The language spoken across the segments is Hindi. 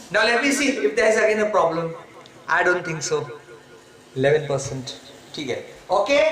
Now let me see if there is again a problem. I don't think so. 11%. ठीक है. Okay.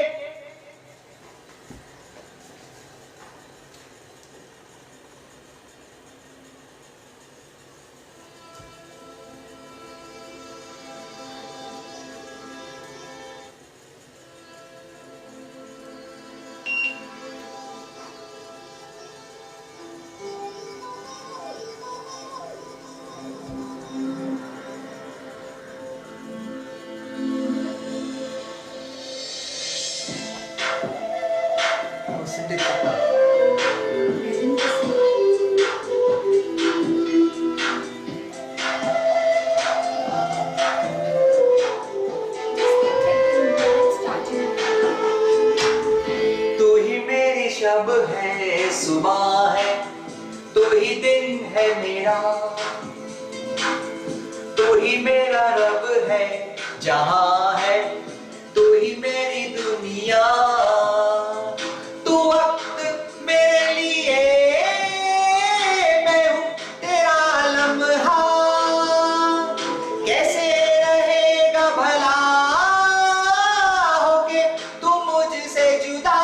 शब है सुबह है तू ही दिन है मेरा, तू ही मेरा रब है जहां है तू ही मेरी दुनिया, तू वक्त मेरे लिए मैं हूं तेरा लम्हा, कैसे रहेगा भला होके तू मुझसे जुदा।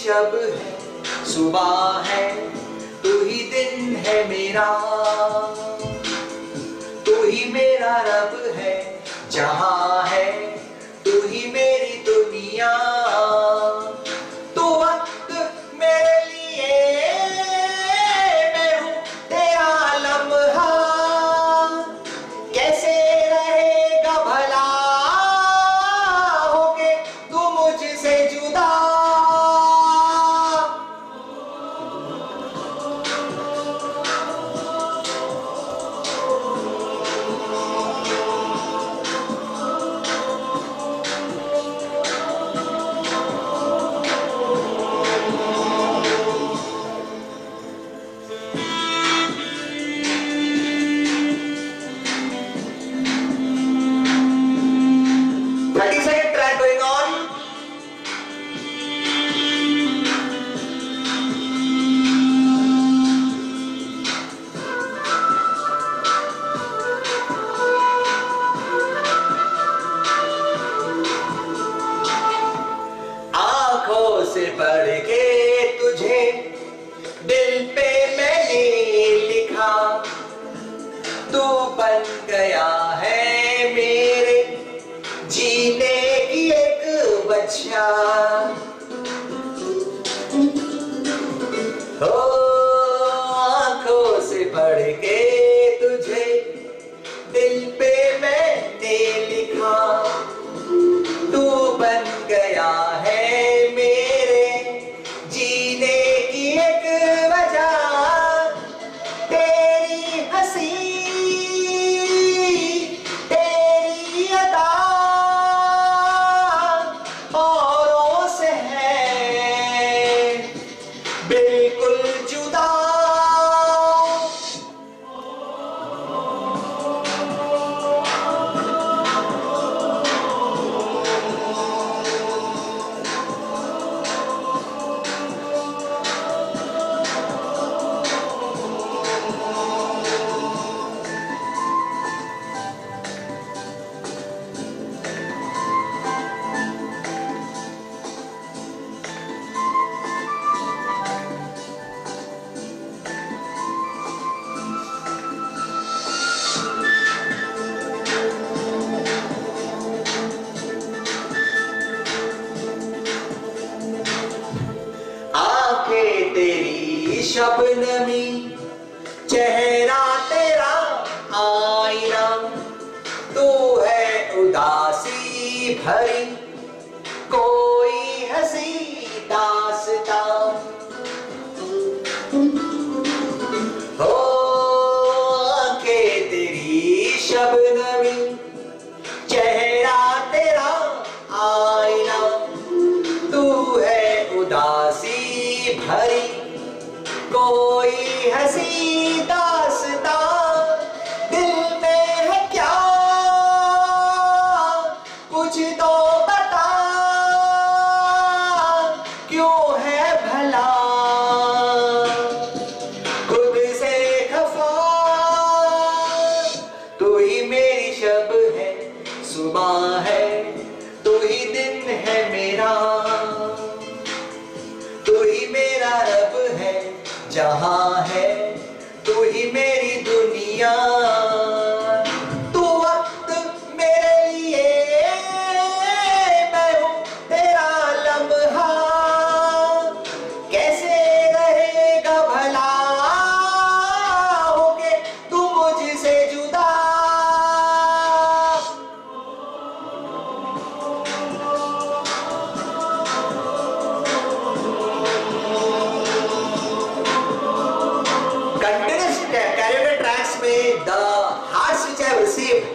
शब है सुबह है तू ही दिन है मेरा, तू ही मेरा रब है जहां है तू ही मेरी दुनिया, तू वक्त मेरे लिए मैं हूं तेरा लम्हा, कैसे रहेगा भला होके तू मुझसे जुदा। से पढ़ के तुझे दिल पे मैंने लिखा, तू बन गया है मेरे जीने की एक वजह, हो आंखों से पढ़ के तुझे दिल पे मैंने लिखा, तू बन गया है तेरी शबनमी चेहरा तेरा आईना, तू है उदासी भरी कोई हंसी दास्तां, हो आंखें तेरी शबनमी चेहरा तेरा आईना, तू है उदासी भरी कोई बता क्यों है भला खुद से खफा। तू ही मेरी शब है, सुबह है, तू ही दिन है मेरा, तू ही मेरा रब है जहां है, तू ही मेरी दुनिया। तू वक्त मेरे लिए, मैं हूं तेरा लम्हा, कैसे रहेगा भला होके तू मुझसे जुदा। Continuous karaoke tracks में the hearts which I have received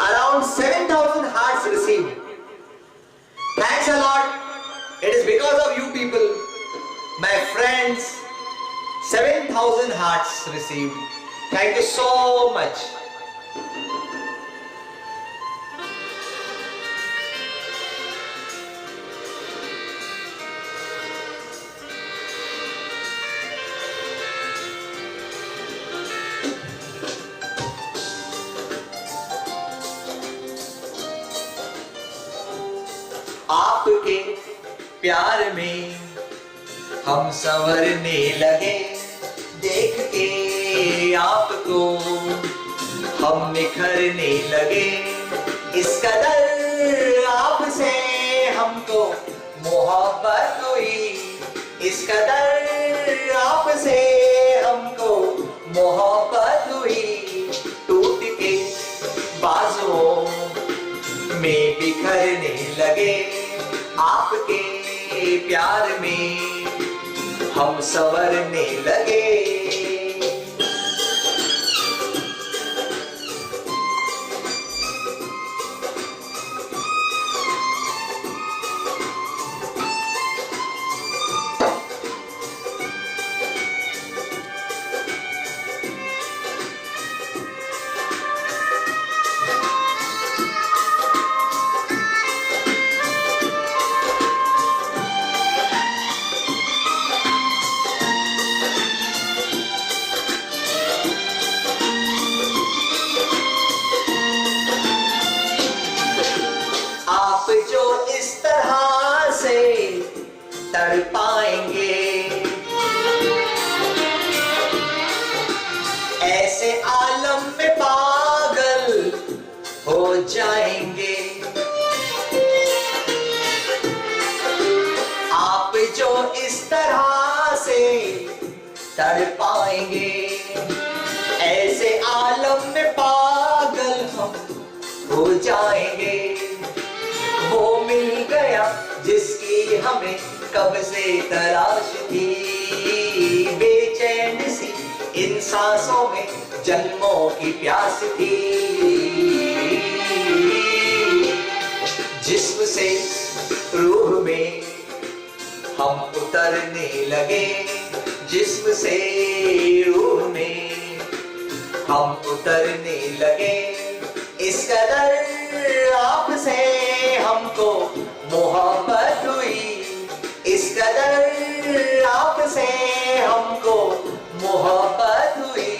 around 7,000 hearts received. Thanks a lot. It is because of you people, my friends. 7,000 hearts received. Thank you so much. आपके प्यार में हम संवरने लगे, देख के आपको हम निखरने लगे। इस कदर आपसे हमको मोहब्बत हुई, इस कदर आपसे हमको मोहब्बत हुई। टूट के बाजुओं में बिखरने लगे, आपके प्यार में हम संवरने लगे। आप जो इस तरह से तड़पाएंगे, ऐसे आलम में पागल हो जाएंगे। आप जो इस तरह से तड़पाएंगे, ऐसे आलम में पागल हम हो जाएंगे। वो मिल गया जिसकी हमें कब से तलाश थी, बेचैन सी इन सांसों में जन्मों की प्यास थी। जिस्म से रूह में हम उतरने लगे, जिस्म से रूह में हम उतरने लगे। इस कदर आपसे हमको मोहब्बत हुई, इस कदर आपसे हमको मोहब्बत हुई।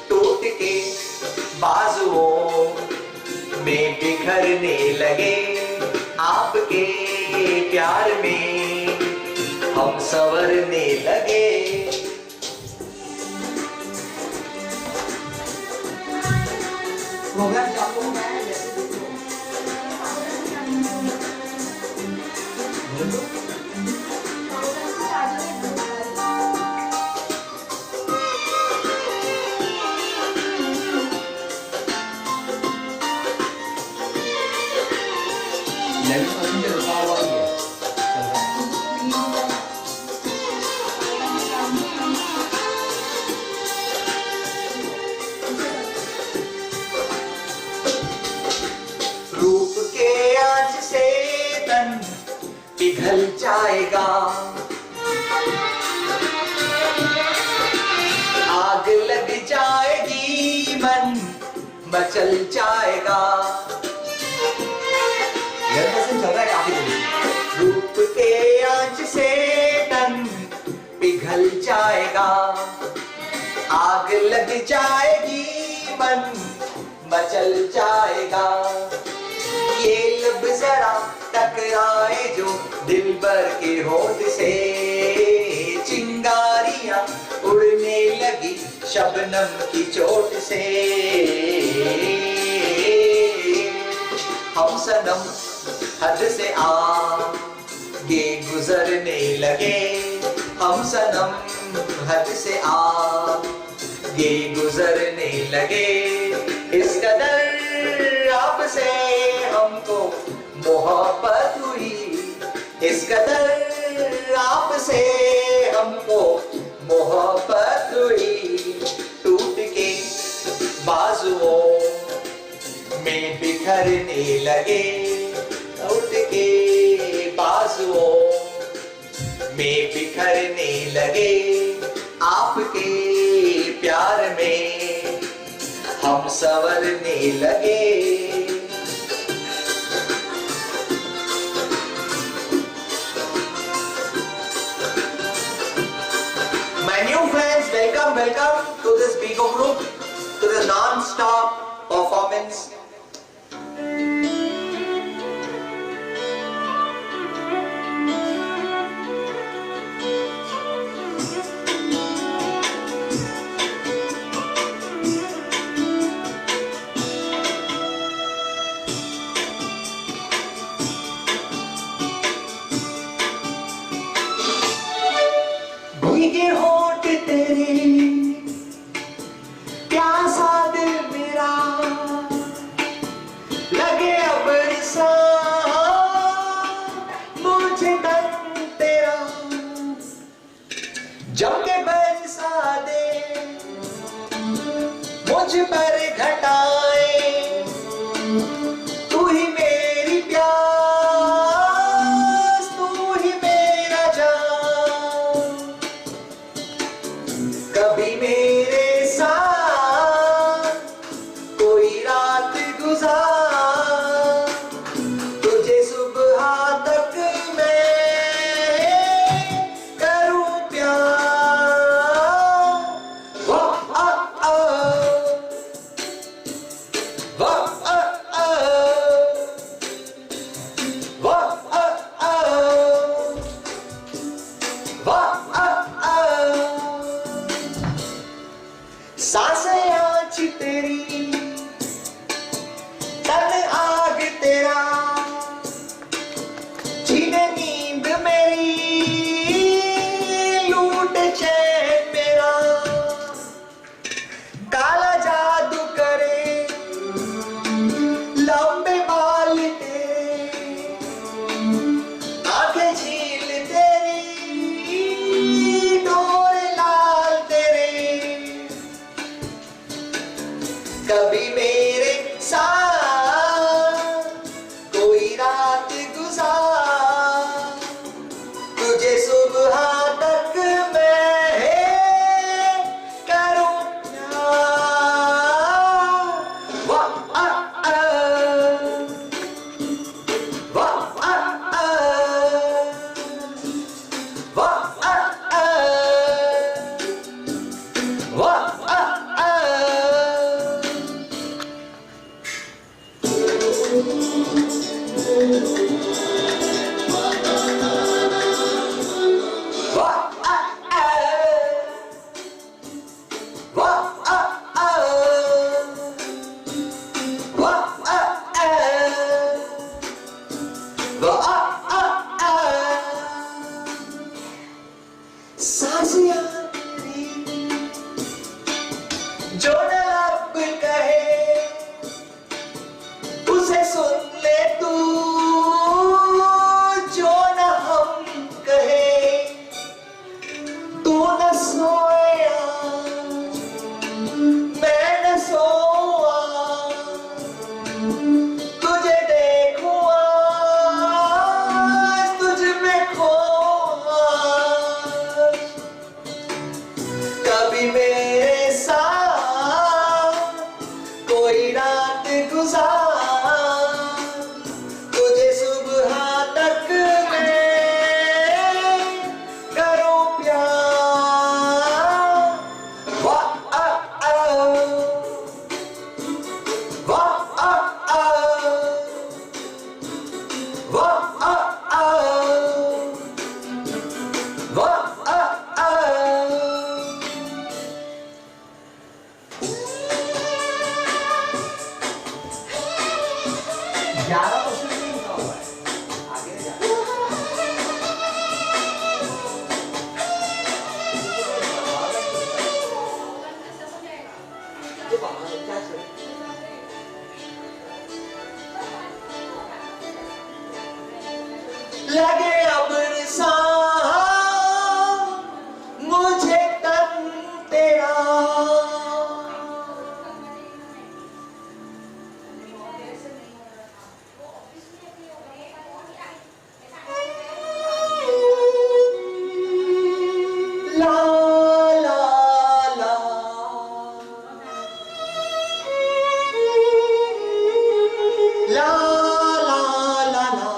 टूट के बाजुओं में बिखरने लगे, आपके प्यार में हम संवरने लगे। प्रोग्राम चालू हो गया है, जैसे देखो रूप के आज से तन पिघल जाएगा, आग लग जाएगी मन मचल जाएगा। चल रहा है काफी दिन। रूप के आंच से तन पिघल जाएगा, आग लग जाएगी, मन मचल जाएगा। ये लब जरा टकराए जो दिल भर के होठ से, चिंगारियां उड़ने लगी शबनम की चोट से। हम सनम हद से आगे गुजरने लगे, हम सनम हद से आगे गुजरने लगे। इस कदर आपसे हमको मोहब्बत हुई, इस कदर आपसे हमको मोहब्बत हुई। टूट के बाजुओं में बिखरने लगे, टूट के बाजुओं में बिखरने लगे। आपके प्यार में हम संवरने लगे। My new friends, welcome to this Bigo group, to this non-stop performance. भीगे होंठ तेरे, प्यासा दिल मेरा, लगे अब सा मुझे तन तेरा। जम के बरसा दे मुझ पर घटाए, तू ही मेरी प्यास, तू ही मेरा जान। कभी मेरे साथ कोई रात गुजार, तुझे सुबह तक मैं करूं प्यार। वाह आ आ, वाह आ आ, वाह आ आ, वाह आ आ। सांसें आँच तेरी, तन आग तेरा, छीने नींद मेरी, लूट चैन मेरा। काला जादू करे लंबे बाल तेरे, आंखें झील तेरी, डोर लाल तेरे। कभी मेरे साथ कोई रात गुजार, तुझे सुबह तक मैं करूं प्यार। वाह आ आ, वाह आ आ, वाह आ आ, वाह आ आ। साजिया जो न अब कहे उसे सुन ले तू, जो न हम कहे तू न सोया मैं न सोआ, तुझे देखूं आज तुझ में खोआ। कभी मेरे साथ कोई गुजार, तुझे सुबह तक मैं करूं प्यार। वाह वाह लगे अब मुझे तन तेरा, ला ला ला ला ला ला ला।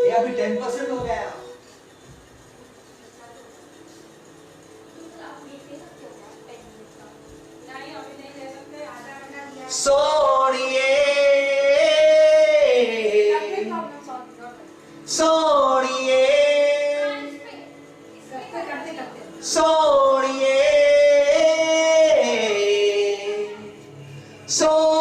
ये अभी 10% हो गया। सोनिए सोनिए सोनिए सोनिए।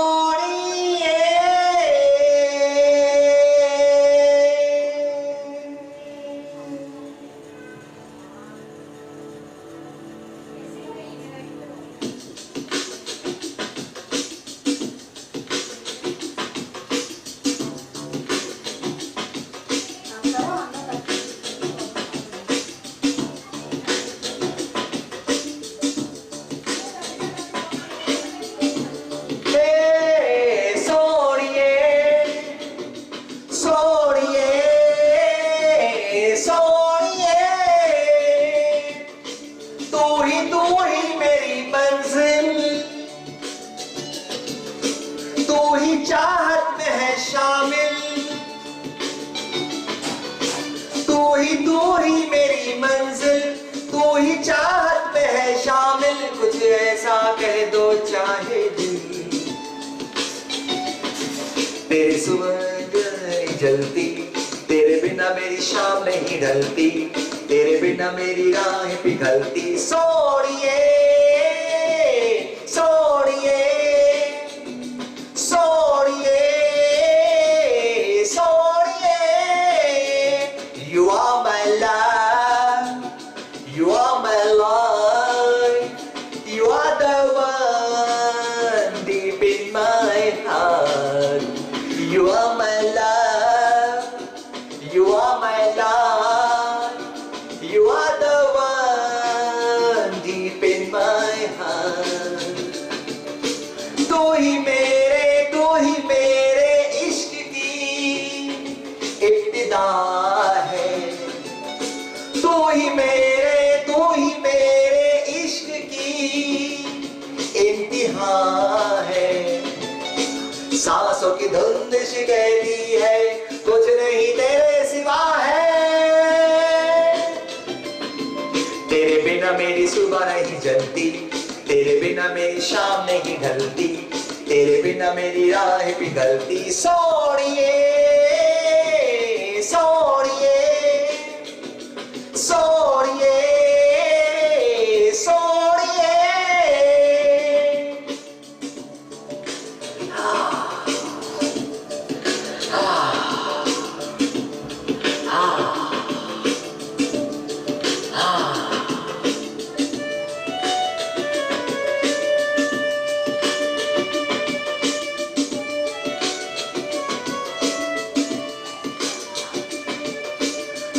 चाहत में है शामिल, तू ही मेरी मंजिल, तू ही चाहत में है शामिल। कुछ ऐसा कह दो चाहे दिल, तेरी सुबह नहीं जलती, तेरे बिना मेरी शाम नहीं ढलती, तेरे बिना मेरी राहें पिघलती। सोनिए सोनिए सोनिए सोनिए। You are my love, you are my life, you are the one deep in my heart. You are my love, you are my life, you are the one deep in my heart. तू ही मेरे इश्क की इब्तिदा है, तू ही मेरे इश्क की इंतहा है। सांसों की धुंध कहती है कुछ नहीं तेरे सिवा है, तेरे बिना मेरी सुबह नहीं जलती, तेरे बिना मेरी शाम नहीं ढलती, तेरे बिना मेरी राह पिघलती। सोनिए सोनिए सोनिए सोनिए।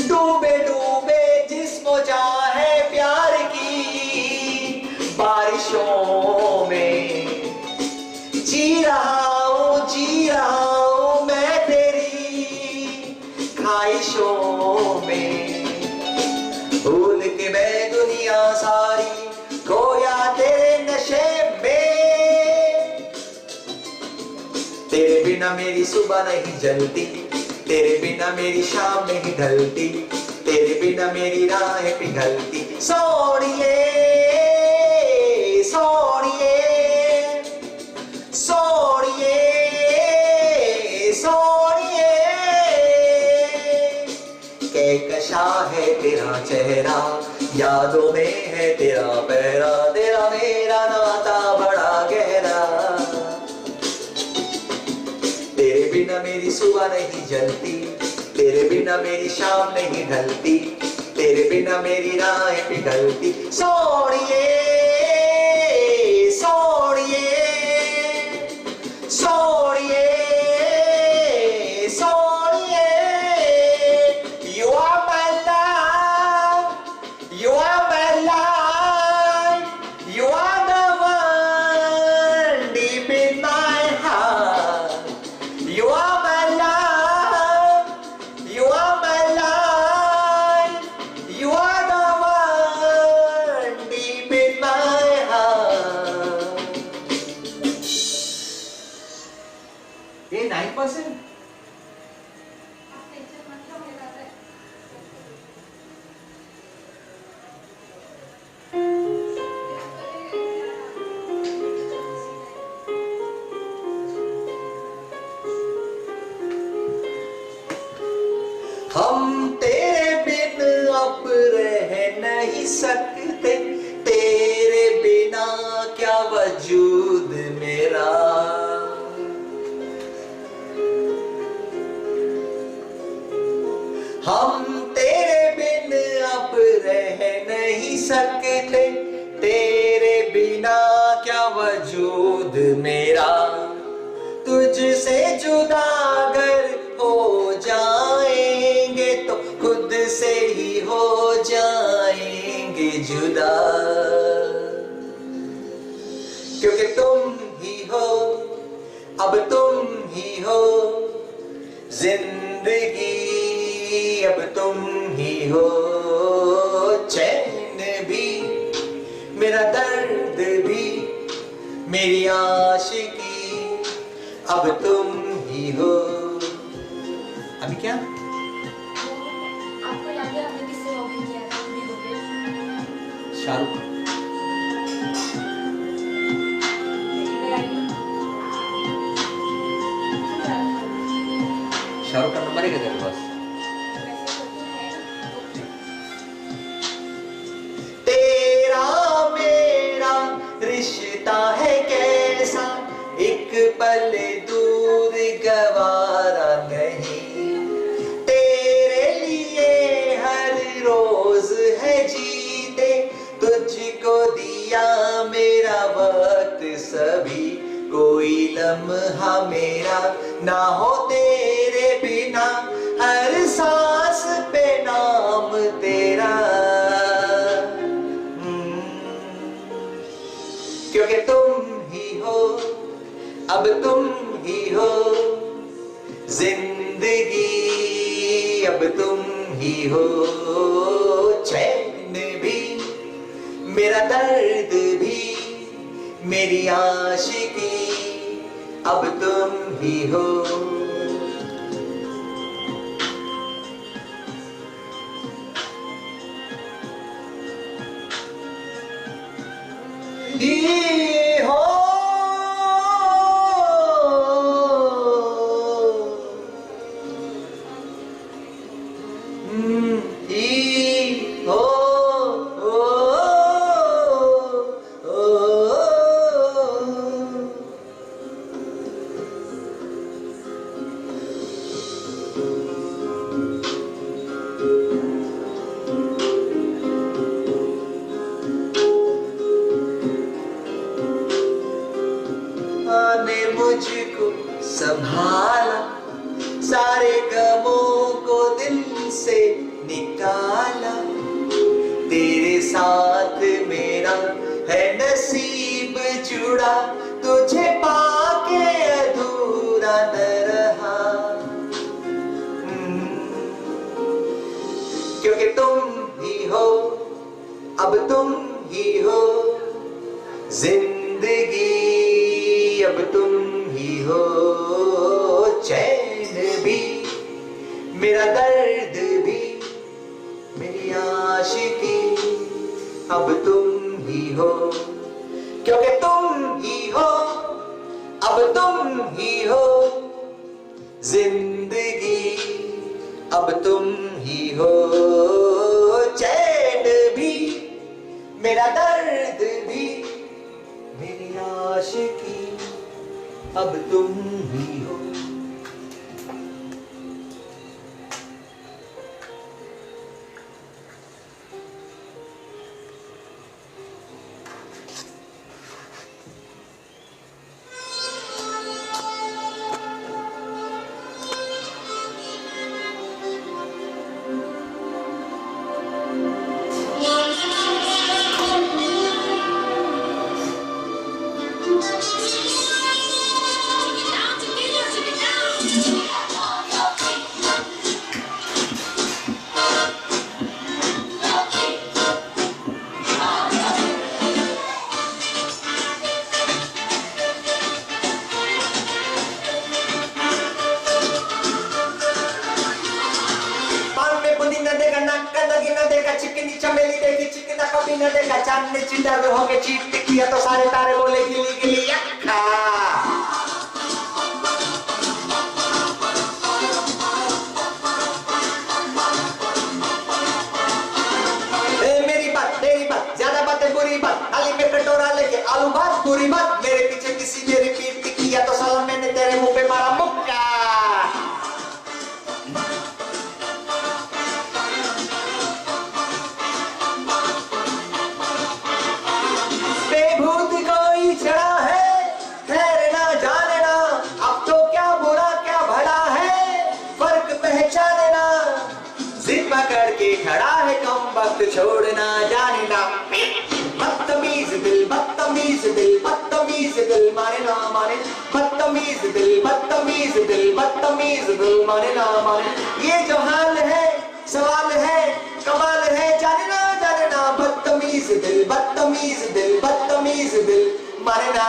डूबे डूबे जिस्मो जान मेरी सुबह नहीं जलती, तेरे बिना मेरी शाम नहीं ढलती, तेरे बिना मेरी राहें पिघलती। सोनिए सोनिए सोनिए सोनिए, कहकशा है तेरा चेहरा, यादों में है तेरा पहरा, तेरा मेरा नाता बड़ा गहरा। तेरे बिना मेरी सुबह नहीं जलती, तेरे बिना मेरी शाम नहीं ढलती, तेरे बिना मेरी राहें पिघलती। सोनिए सोनिए सोनिए सोनिए, you are my love, you are my life, you are the one deep in my heart. You are my love, you are my life, you are the one deep in my heart. ये 9%? हम तेरे बिन अब रह नहीं सकते, तेरे बिना क्या वजूद मेरा। हम तेरे बिन अब रह नहीं सकते, तेरे बिना क्या वजूद मेरा। तुझसे जुदा अगर हो जाएंगे तो खुद से ही हो जाएंगे जुदा, क्योंकि तुम ही हो, अब तुम ही हो जिंदगी, अब तुम ही हो चैन भी, मेरा दर्द भी, मेरी आशिकी, अब तुम ही हो। अभी क्या आपको याद है हमने किससे लॉगिन किया था वीडियो पे? शाहरुख शाहरुख का नंबर है क्या तेरे पास? तेरा मेरा रिश्ता है कैसा, एक पल दूर गवारा नहीं, तेरे लिए हर रोज है जीते, तुझको दिया मेरा वक्त सभी, कोई लम्हा मेरा ना हो तेरे बिना, हर सांस पे नाम तेरा। क्योंकि तुम ही हो, अब तुम ही हो जिंदगी, अब तुम ही हो चैन भी, मेरा दर्द भी, मेरी आशिकी, अब तुम ही हो। ये हो ने मुझको संभाला, सारे गमों को दिल से निकाला, तेरे साथ मेरा है नसीब जुड़ा, तुझे पाके अधूरा न रहा। क्योंकि तुम ही हो, अब तुम ही हो जिंदगी, अब तुम ही हो चैन भी, मेरा दर्द भी, मेरी आशिकी अब तुम ही हो, क्योंकि तुम ही हो, अब तुम ही हो जिंदगी, अब तुम ही हो। चैन भी, मेरा दर्द भी, मेरी आशिकी अब तुम ही हो। चिकनी चमेली देखी, चिकना कभी न देखा, चांद ने चिंडा होके चीट किया तो सारे तारे बोले गिली गिली अक्खा। मेरी बात तेरी बात, ज्यादा बातें बुरी बात, थाली में कटोरा लेके आलू भात बुरी बात, मेरे पीछे किसी ने रिपीट किया तो साला मैंने तेरे मुंह पे मारा मुक्का। खड़ा है कम वक्त छोड़ना जाने ना, बदतमीज दिल बदतमीज दिल बदतमीज दिल माने ना माने, बदतमीज दिल बदतमीज दिल बदतमीज दिल माने ना माने। ये जो हाल है सवाल है कमाल है, जाने ना बदतमीज दिल बदतमीज दिल बदतमीज दिल माने ना।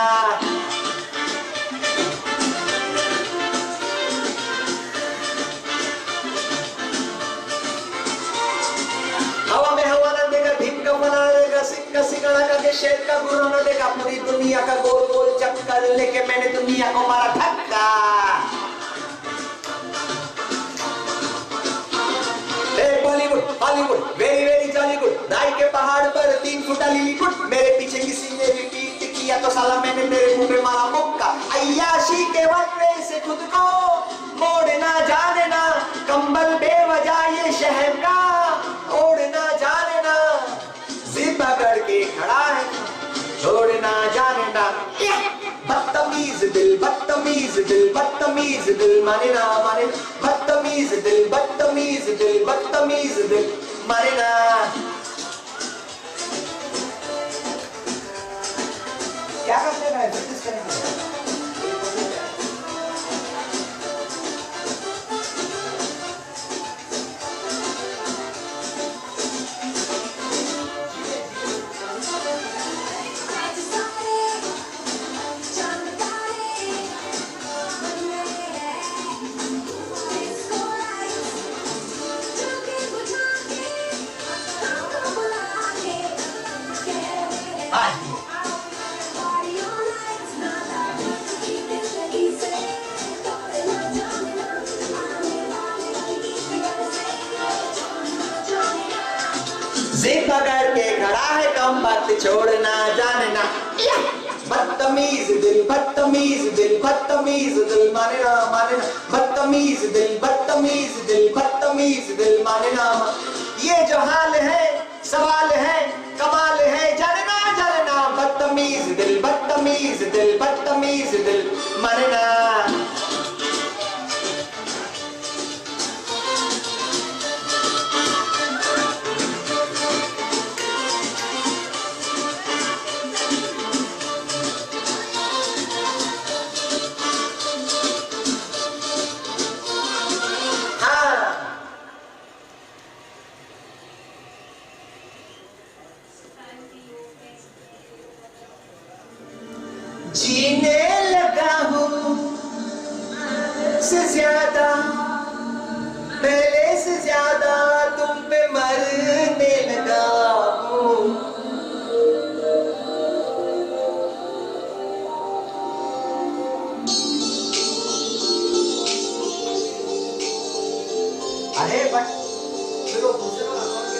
सिंगड़ा का शेर का गुरु ने देखा, पूरी दुनिया का गोल गोल चक्कर लेके मैंने दुनिया को मारा धक्का। Bollywood Hollywood very very Jollywood, राय के पहाड़ पर 3 फुटा लिलीपुट, मेरे पीछे किसी ने रिपीट किया तो साला मैंने तेरे मुंह पे मारा मुक्का। अय्याशी के वन्ने से खुद को मोड़ना जाने ना, कंबल बेवजह ये शहर का ओढ़ना जाने ना, जिद पकड़ के खड़ा है छोड़ना जाने ना। बदतमीज दिल बदतमीज दिल बदतमीज दिल माने ना माने, बदतमीज दिल बदतमीज दिल बदतमीज दिल माने ना। क्या करते हैं प्रैक्टिस करेंगे। जिद पकड़ के खड़ा है कम बात छोड़ना जाने ना, बदतमीज दिल बदतमीज दिल बदतमीज दिल माने ना माने ना, बदतमीज दिल बदतमीज दिल बदतमीज दिल माने ना। ये जो हाल है सवाल है कमाल है, जाने ना बदतमीज दिल बदतमीज दिल बदतमीज दिल माने ना। जीने लगा हूँ से ज्यादा, पहले से ज्यादा तुम पे मरने लगा हूँ। अरे बट फिर वो दूसरा account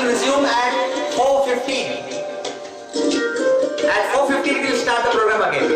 resume at 4:15. At 4:15 we'll start the program again.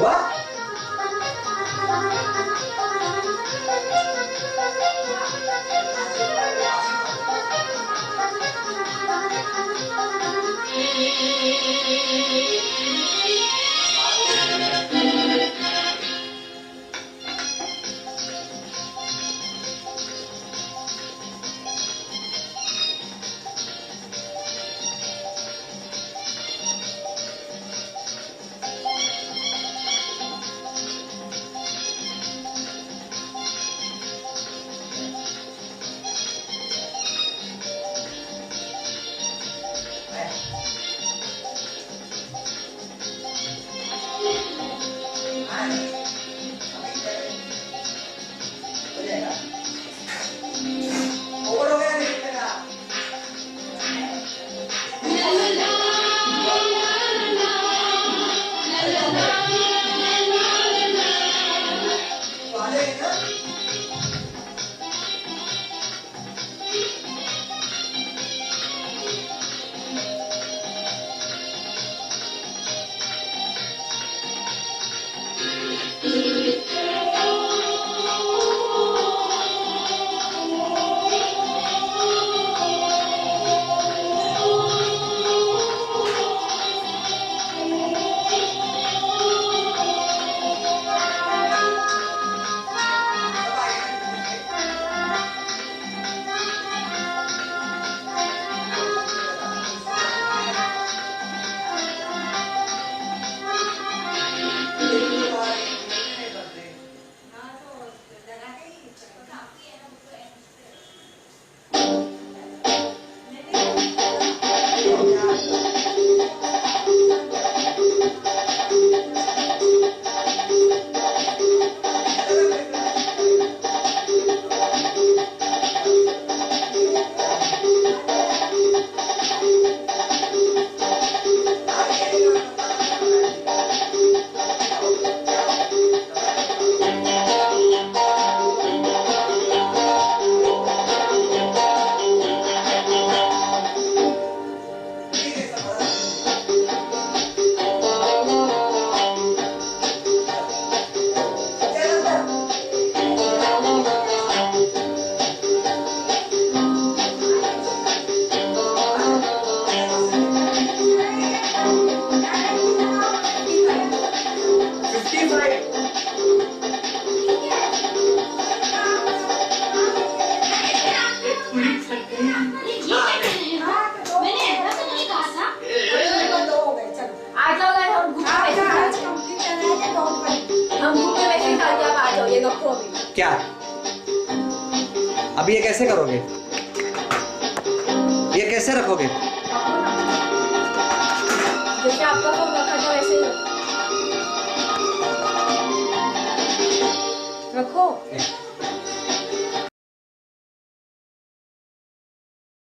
What? Over हो गया नहीं मेरा तो आ जाएगा ना मैंने ऐसा तो नहीं कहा था। आ जाओ यार, हम घूमने हम घूमने वैसे खा के आप आ जाओ, ये रखो अभी। क्या अभी ये कैसे करोगे ये कैसे रखोगे जैसे आपका फोन रखा था वैसे ही रखो।